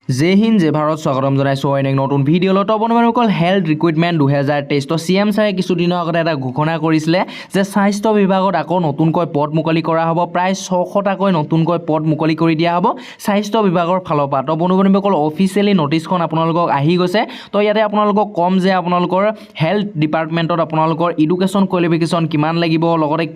जय हिंद जय भारत स्वागतम জানাইছো অন্য এক নতুন ভিডিঅ' লত বন্ধুসকল হেল্থ ৰিক্ৰুইটমেণ্ট 2023 তো সিএম ছাৰে কিছুদিনৰ আগতে এটা ঘোষণা কৰিছিলে যে স্বাস্থ্য বিভাগত আকৌ নতুনকৈ পদ মুকলি কৰা হ'ব প্ৰায় 600টাকৈ নতুনকৈ পদ মুকলি কৰি দিয়া হ'ব স্বাস্থ্য বিভাগৰ ফালৰ পৰা তো বন্ধুসকল অফিচিয়েলি নটিছখন আপোনালোকক আহি গৈছে তো ইয়াতে আপোনালোকক কম যে আপোনালোকৰ হেল্থ ডিপাৰ্টমেণ্টত আপোনালোকৰ এডুকেশ্যন কোৱালিফিকেশ্যন কিমান লাগিব লগতে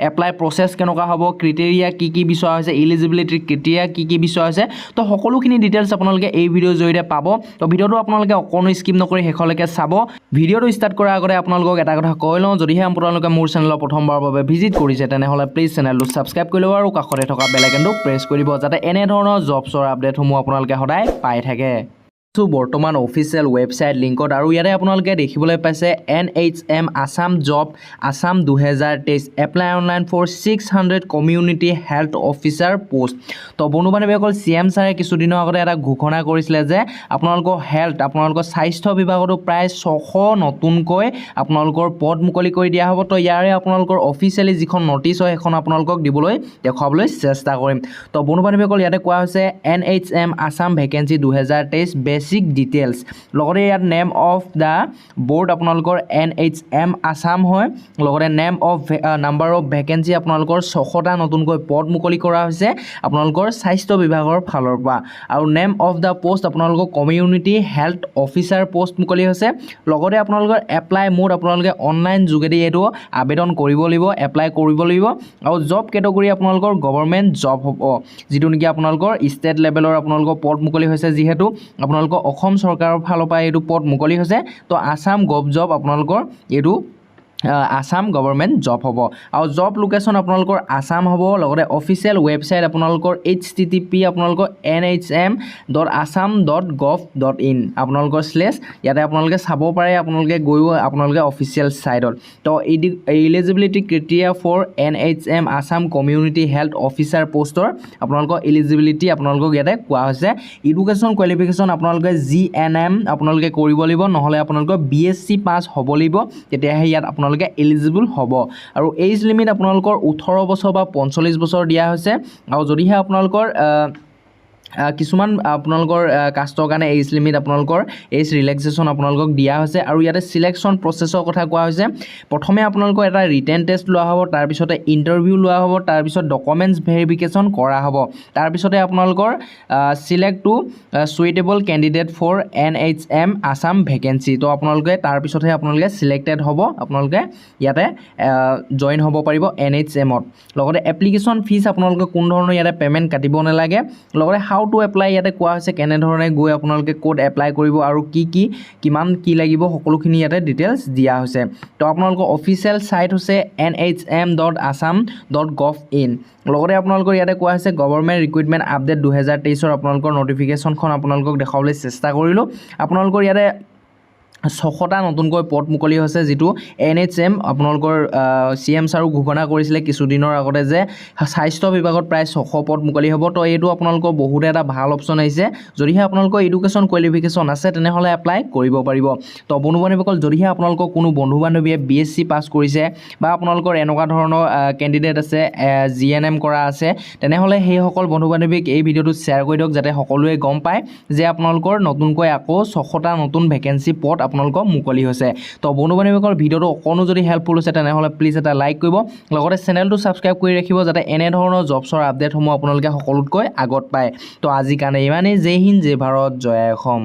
এপ্লাই প্ৰচেছ কেনেকুৱা হ'ব ক্ৰাইটেৰিয়া কি বিচৰা হৈছে এলিজিবিলিটি ক্ৰাইটেৰিয়া কি বিচৰা হৈছে তো সকলোখিনি ডিটেইলছ আপোনালোকে এই ভিডিঅ'ৰ জৰিয়তে পাব তো ভিডিঅ'টো আপোনালোকে অকণো স্কিপ নকৰি শেষলৈকে চাব ভিডিঅ'টো ষ্টাৰ্ট কৰাৰ আগতে আপোনালোকক এটা কথা কৈ লওঁ যদিহে আপোনালোকে মোৰ চেনেলৰ প্ৰথমবাৰৰ বাবে ভিজিট কৰিছে তেনেহ'লে প্লিজ চেনেলটো ছাবস্ক্ৰাইব কৰি ল'ব আৰু কাষতে থকা বেল আইকনটো প্ৰেছ কৰিব যাতে এনে ধৰণৰ জবছৰ আপডেটসমূহ আপোনালোকে সদায় পাই থাকে বৰ্তমান অফিচিয়েল ৱেবছাইট লিংকত আৰু ইয়াতে আপোনালোকে দেখিবলৈ পাইছে NHM Assam job Assam 2023 apply online for 600 community health officer post তো বন্ধুবান্ধৱীসকল CM ছাৰে কিছুদিনৰ আগতে এটা ঘোষণা কৰিছিলে যে আপোনালোকৰ হেল্থ আপোনালোকৰ স্বাস্থ্য বিভাগতো প্ৰায় 600 নতুনকৈ আপোনালোকৰ পদ মুকলি কৰি দিয়া হ'ব তো ইয়াৰে আপোনালোকৰ অফিচিয়েলি যিখন নটিছ হয় এখন আপোনালোকক দিবলৈ দেখুৱাবলৈ চেষ্টা কৰিম তো বন্ধুবান্ধৱীসকল ইয়াতে কোৱা হৈছে NHM Assam vacancy 2023 basic details লগতে ইয়াত নেম অফ দা বোৰ্ড আপোনালোকৰ NHM আসাম হয় লগতে name of number of vacancy আপোনালোকৰ 600টা নতুনকৈ পদ মুকলি কৰা হৈছে আপোনালোকৰ স্বাস্থ্য বিভাগৰ ফালৰ পৰা আৰু নেম অফ দা পোষ্ট আপোনালোকৰ কমিউনিটি হেল্থ অফিচাৰ পোষ্ট মুকলি হৈছে লগতে আপোনালোকৰ এপ্লাই মোড আপোনালোকে অনলাইন যোগেদি এইটো আবেদন কৰিব লাগিব এপ্লাই কৰিব লাগিব আৰু জব কেটেগৰী আপোনালোকৰ গভৰ্ণমেণ্ট জব হ'ব যিটো নেকি আপোনালোকৰ ষ্টেট লেভেলৰ আপোনালোকৰ পদ মুকলি হৈছে যিহেতু আপোনালোকৰ অসম চৰকাৰৰ ফালৰ পৰা এইটো পদ মুকলি হৈছে তো আসাম গভ জব আপোনালোকৰ এইটো আসাম গভৰ্ণমেণ্ট জব হ'ব আৰু জব লোকেশ্যন আপোনালোকৰ আসাম হ'ব লগতে অফিচিয়েল ৱেবছাইট আপোনালোকৰ http আপোনালোকৰ nhm.assam.gov.in আপোনালোকৰ স্লেছ ইয়াতে আপোনালোকে চাব পাৰে আপোনালোকে গৈও আপোনালোকে অফিচিয়েল সাইটত তো eligibility criteria for NHM Assam community health officer পোষ্টৰ আপোনালোকৰ এলিজিবিলিটি আপোনালোকক ইয়াতে কোৱা হৈছে এডুকেশ্যন কোৱালিফিকেশ্যন আপোনালোকে GNM আপোনালোকে কৰিব লাগিব নহ'লে আপোনালোকৰ BSc পাছ হ'ব লাগিব তেতিয়াহে ইয়াত আপোনালোকে এলিজিবল হ'ব আৰু এজ লিমিট আপোনালোকৰ 18 বছৰ বা 45 বছৰ দিয়া হৈছে আৰু যদিহে আপোনালোকৰ কিছুমান আপোনালোকৰ কাষ্টৰ কাৰণে এজ লিমিট আপোনালোকৰ এজ ৰিলেক্সেশ্যন আপোনালোকক দিয়া হৈছে আৰু ইয়াতে সিলেকশ্যন প্ৰচেছৰ কথা কোৱা হৈছে প্ৰথমে আপোনালোকৰ এটা ৰিটেন টেষ্ট লোৱা হ'ব তাৰ পিছতে ইন্টাৰভিউ লোৱা হ'ব তাৰ পিছত ডকুমেন্টছ ভেৰিফিকেশ্যন কৰা হ'ব তাৰ পিছতে আপোনালোকৰ select to suitable candidate for NHM Assam vacancy তো আপোনালোকে তাৰ পিছতহে আপোনালোকে সিলেক্টেড হ'ব আপোনালোকে ইয়াতে জয়েন হ'ব পাৰিব NHM-ত লগতে এপ্লিকেশ্যন ফিজ আপোনালোকে কোন ধৰণৰ ইয়াতে পেমেণ্ট কাটিব নালাগে লগতে হাউ টু এপ্লাই ইয়াতে কোৱা হৈছে কেনেধৰণে গৈ আপোনালোকে কোড এপ্লাই কৰিব আৰু কিমান কি লাগিব সকলোখিনি ইয়াতে ডিটেইলছ দিয়া হৈছে তো আপোনালোকৰ অফিচিয়েল সাইট হৈছে nhm.assam.gov.in লগতে আপোনালোকৰ ইয়াতে কোৱা হৈছে গভৰ্ণমেণ্ট ৰিক্ৰুইটমেণ্ট আপডেট 2023ৰ আপোনালোকৰ নটিফিকেশ্যনখন আপোনালোকক দেখাবলৈ চেষ্টা কৰিলোঁ আপোনালোকৰ ইয়াতে 600টা নতুনকৈ পদ মুকলি হৈছে যিটো NHM আপোনালোকৰ CM ছাৰো ঘোষণা কৰিছিলে কিছুদিনৰ আগতে যে স্বাস্থ্য বিভাগত প্ৰায় 600 পদ মুকলি হ'ব তো এইটো আপোনালোকৰ বহুত এটা ভাল অপশ্যন আহিছে যদিহে আপোনালোকৰ এডুকেশ্যন কোৱালিফিকেশ্যন আছে তেনেহ'লে এপ্লাই কৰিব পাৰিব তো বন্ধুবান্ধৱীসকল যদিহে আপোনালোকৰ কোনো বন্ধু-বান্ধৱীয়ে BSc পাছ কৰিছে বা আপোনালোকৰ এনেকুৱা ধৰণৰ কেণ্ডিডেট আছে GNM কৰা আছে তেনেহ'লে সেইসকল বন্ধু-বান্ধৱীক এই ভিডিঅ'টো শ্বেয়াৰ কৰি দিয়ক যাতে সকলোৱে গম পায় যে আপোনালোকৰ নতুনকৈ আকৌ 600টা নতুন ভেকেন্সি পদ আপোনালোকৰ মুকলি হৈছে তো বন্ধু-বান্ধৱীসকল ভিডিঅ'টো অকণো যদি হেল্পফুল হৈছে তেনেহ'লে প্লিজ এটা লাইক কৰিব লগতে চেনেলটো ছাবস্ক্ৰাইব কৰি ৰাখিব যাতে এনে ধৰণৰ জবছৰ আপডেটসমূহ আপোনালোকে সকলোতকৈ আগত পায় তো আজিৰ কাৰণে ইমানেই জয় হিন্দ জয় ভাৰত জয় অসম